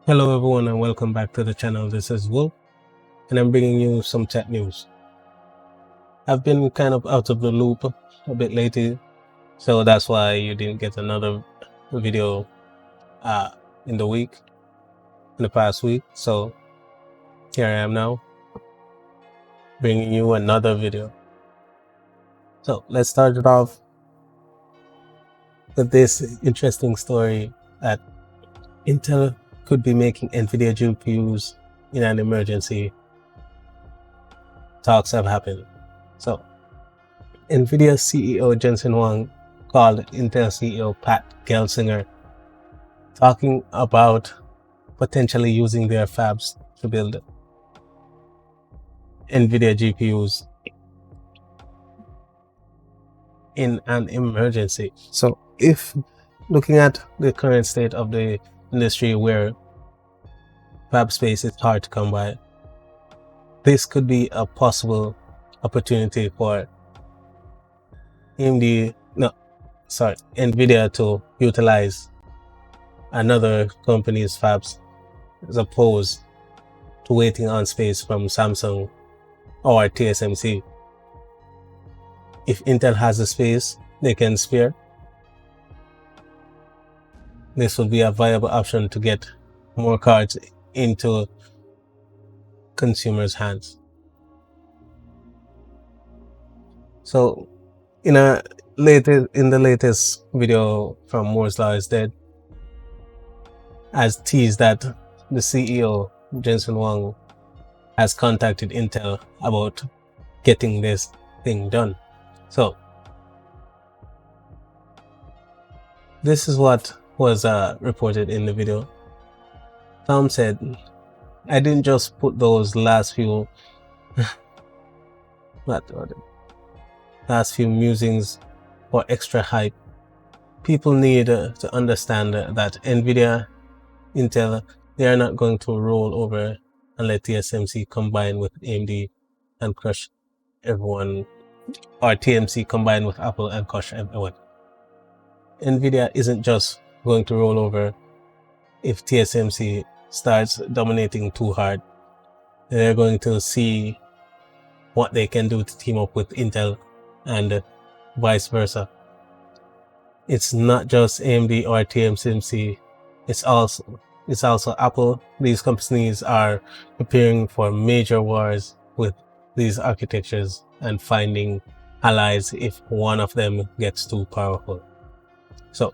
Hello everyone and welcome back to the channel. This is Wolf and I'm bringing you some tech news. I've been kind of out of the loop a bit lately, so that's why you didn't get another video in the past week. So here I am now bringing you another video. So let's start it off with this interesting story that Intel could be making Nvidia GPUs in an emergency. Talks have happened. So Nvidia CEO Jensen Huang called Intel CEO Pat Gelsinger, talking about potentially using their fabs to build Nvidia GPUs in an emergency. So if looking at the current state of the industry where fab space is hard to come by, this could be a possible opportunity for Nvidia to utilize another company's fabs as opposed to waiting on space from Samsung or TSMC. If Intel has the space they can spare, this would be a viable option to get more cards into consumers' hands. So in the latest video from Moore's Law is Dead, as teased that the CEO Jensen Huang has contacted Intel about getting this thing done. So this is what was reported in the video. Tom said, "I didn't just put those last few musings for extra hype. People need to understand that Nvidia, Intel, they are not going to roll over and let TSMC combine with AMD and crush everyone, or TMC combine with Apple and crush everyone. Nvidia isn't just going to roll over if TSMC starts dominating too hard. They're going to see what they can do to team up with Intel and vice versa. It's not just AMD or TSMC, it's also Apple. These companies are preparing for major wars with these architectures and finding allies if one of them gets too powerful. So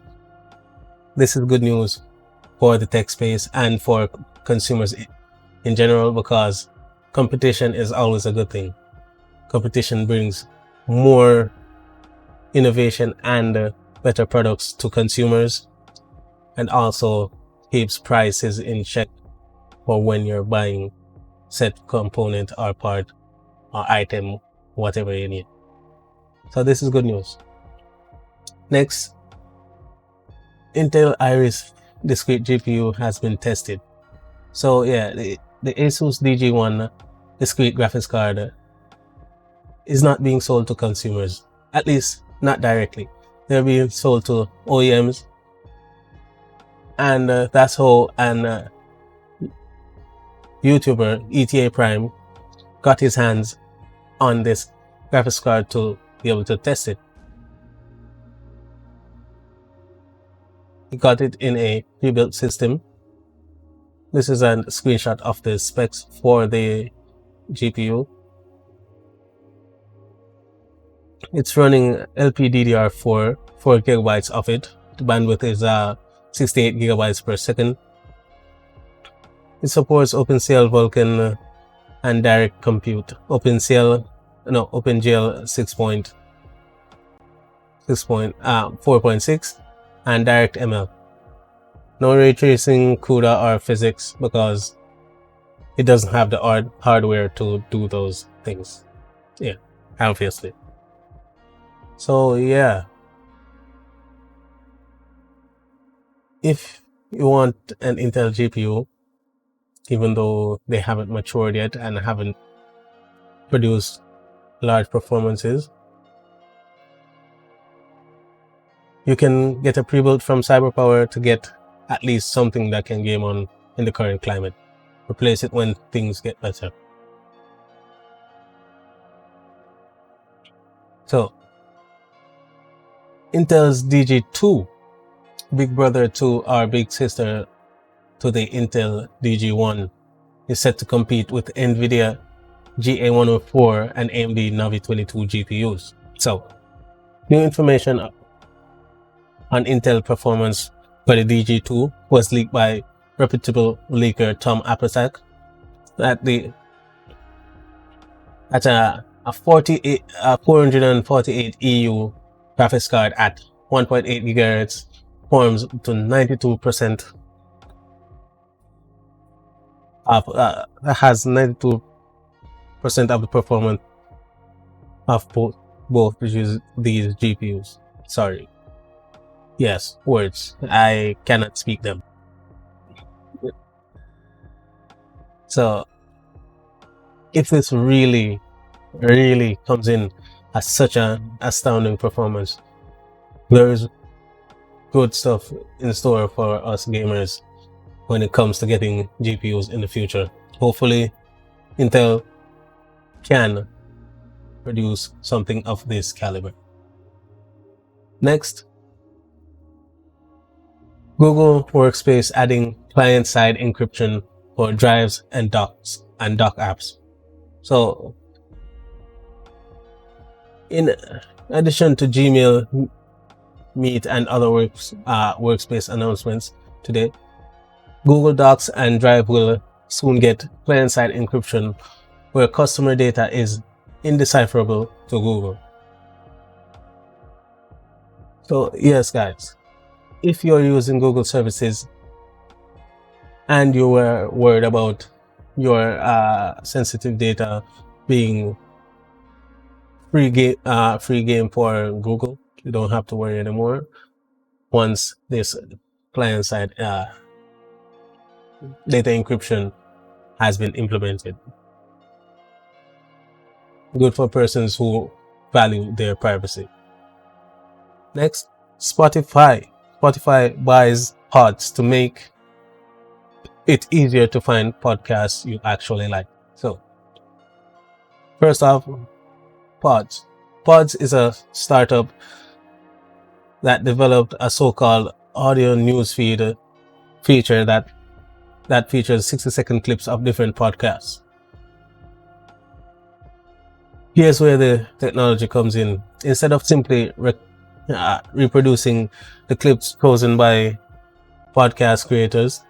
this is good news for the tech space and for consumers in general, because competition is always a good thing. Competition brings more innovation and better products to consumers, and also keeps prices in check for when you're buying said component or part or item, whatever you need. So this is good news. Next, Intel Iris discrete GPU has been tested. So yeah, the Asus DG1 discrete graphics card is not being sold to consumers, at least not directly. They're being sold to OEMs, and that's how an YouTuber, ETA Prime, got his hands on this graphics card to be able to test it. He got it in a pre-built system. This is a screenshot of the specs for the GPU. It's running LPDDR4, 4 gigabytes of it. The bandwidth is 68 gigabytes per second. It supports OpenCL, Vulkan, and Direct Compute. OpenGL 4.6 and Direct ML. No ray tracing, CUDA, or physics, because it doesn't have the hardware to do those things. Yeah, obviously. So yeah, if you want an Intel GPU, even though they haven't matured yet and haven't produced large performances, you can get a pre-built from CyberPower to get at least something that can game on in the current climate. Replace it when things get better. So Intel's DG2, big brother to our big sister to the Intel DG1, is set to compete with Nvidia GA104 and AMD Navi 22 GPUs. So, new information on Intel performance for the DG2 was leaked by reputable leaker Tom Applesack at a 448 EU graphics card at 1.8 GHz forms to 92% of has 92% of the performance of both these GPUs. Sorry. Yes, words. I cannot speak them. So if this really comes in as such an astounding performance, there is good stuff in store for us gamers when it comes to getting GPUs in the future. Hopefully, Intel can produce something of this caliber. Next, Google Workspace adding client-side encryption for drives and dock apps. So, in addition to Gmail, Meet, and other Workspace announcements today, Google Docs and Drive will soon get client-side encryption where customer data is indecipherable to Google. So yes, guys, if you're using Google services and you were worried about your sensitive data being free game for Google, you don't have to worry anymore once this client-side data encryption has been implemented. Good for persons who value their privacy. Next, Spotify. Spotify buys pods to make it easier to find podcasts you actually like. So, first off, Pods. Pods is a startup that developed a so-called audio newsfeed feature that features 60-second clips of different podcasts. Here's where the technology comes in. Instead of simply reproducing the clips chosen by podcast creators,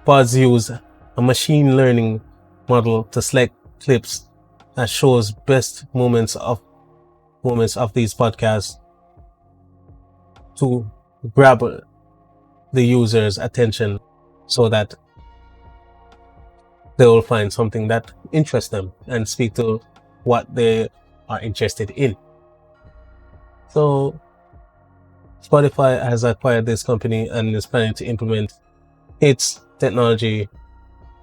Pods use a machine learning model to select clips that shows best moments of these podcasts to grab the user's attention so that they will find something that interests them and speak to what they are interested in. So Spotify has acquired this company and is planning to implement its technology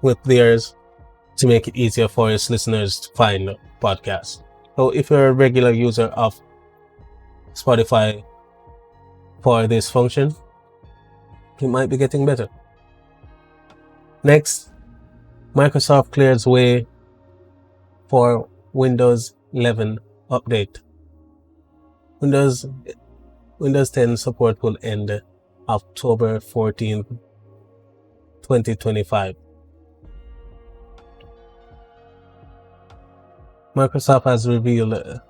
with theirs to make it easier for its listeners to find podcasts. So if you're a regular user of Spotify for this function, it might be getting better. Next, Microsoft clears way for Windows 11 update. Windows 10 support will end October 14th, 2025. Microsoft has revealed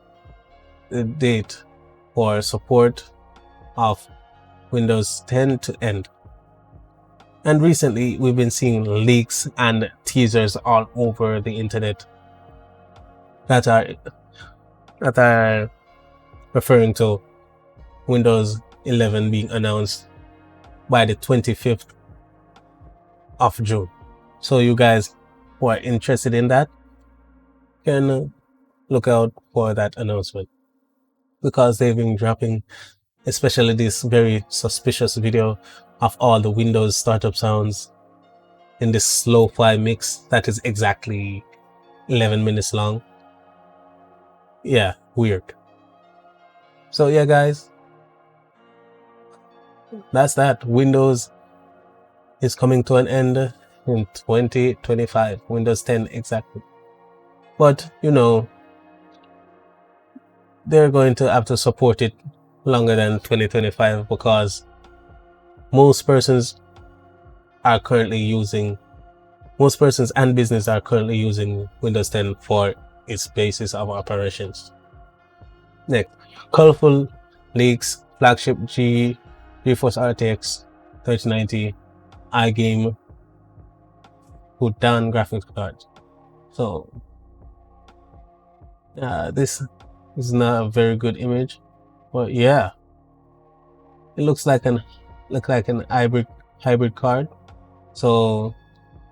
the date for support of Windows 10 to end. And recently, we've been seeing leaks and teasers all over the internet that are referring to Windows 11 being announced by the 25th of June. So you guys who are interested in that can look out for that announcement, because they've been dropping, especially this very suspicious video of all the Windows startup sounds in this slow-fi mix that is exactly 11 minutes long. Yeah, weird. So yeah, guys, that's that. Windows is coming to an end. in 2025, Windows 10 exactly. But you know, they're going to have to support it longer than 2025 because most persons and business are currently using Windows 10 for its basis of operations. Next, colorful leaks, flagship GeForce RTX 3090, iGAME, put down graphics card. So this is not a very good image, but yeah, it looks like an hybrid card. So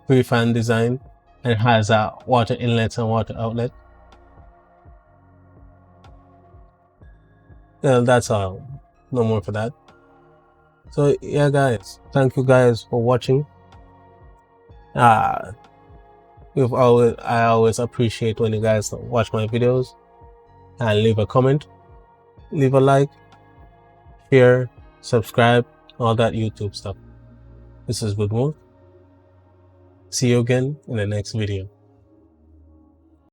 pre-fan design, and it has a water inlet and water outlet. Yeah, that's all. No more for that. So yeah, guys, thank you guys for watching. I always appreciate when you guys watch my videos and leave a comment, leave a like, share, subscribe, all that YouTube stuff. This is Good Move. See you again in the next video.